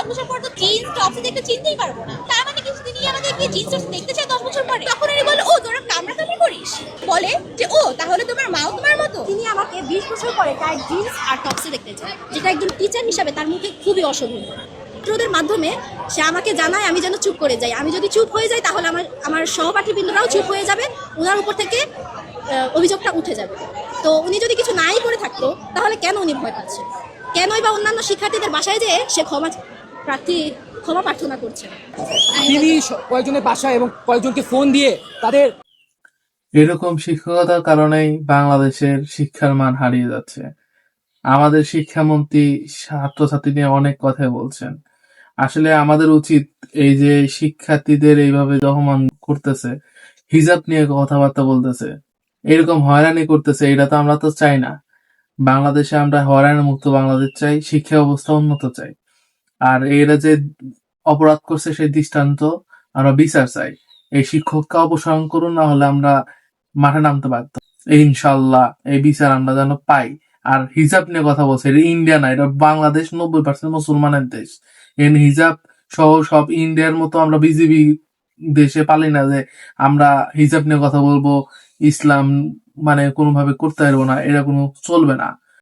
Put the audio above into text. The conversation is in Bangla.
10 বছর পর তো জিন্স টপস দেখতে চিনতেই পারবো না। তার মানে কি তিনি আমাদেরকে জিন্স টপস দেখতে চায় 10 বছর পরে? তখন উনি বলে, ও তোরা কামড়াকামড়ি করিস, বলে যে ও তাহলে তোমার মাও তোমার মতো। তিনি আমাকে 20 বছর পরে তার জিন্স আর টপসে দেখতে চায়, যেটা একজন টিচার হিসাবে তার মুখে খুবই অশোভনীয়। ছাত্রদের মাধ্যমে সে আমাকে জানায় আমি যেন চুপ করে যাই। আমি যদি চুপ হয়ে যাই তাহলে আমার সহপাঠীবৃন্দরাও চুপ হয়ে যাবে, ওনার উপর থেকে অভিযোগটা উঠে যাবে। তো উনি যদি কিছু নাই করে থাকতো তাহলে কেন উনি ভয় পাচ্ছেন? কেনই বা অন্যান্য শিক্ষার্থীদের বাসায় যেয়ে সে ক্ষমা প্রার্থনা করছেন? তিনি কয়েকজনের বাসায় এবং কয়েকজনকে ফোন দিয়ে তাদের এরকম শিক্ষকতার কারণেই বাংলাদেশের শিক্ষার মান হারিয়ে যাচ্ছে। আমাদের শিক্ষামন্ত্রী ছাত্রছাত্রী নিয়ে অনেক কথাই বলছেন। আসলে আমাদের উচিত এই যে শিক্ষার্থীদের এইভাবে দমন করতেছে, হিজাব নিয়ে কথাবার্তা বলতেছে, এরকম হয়রানি করতেছে, এটা তো আমরা তো চাই না। বাংলাদেশে আমরা হয়রানি মুক্ত বাংলাদেশ চাই, শিক্ষা ব্যবস্থা উন্নত চাই। আর এরা যে অপরাধ করছে সেই দৃষ্টান্ত আমরা বিচার চাই। এই শিক্ষককে অপসারণ করুন, না হলে আমরা মাঠে নামতে বাধ্য। ইনশাল্লাহ এই বিচার আমরা যেন পাই। আর হিজাব নিয়ে কথা বলছে, এটা ইন্ডিয়া না, এটা বাংলাদেশ 90% মুসলমানের দেশ। এর হিজাব সহ সব ইন্ডিয়ার মতো আমরা বিজিবি দেশে পালি না যে আমরা হিজাব নিয়ে কথা বলবো, ইসলাম মানে কোনোভাবে করতে পারবো না, এটা কোনো চলবে না।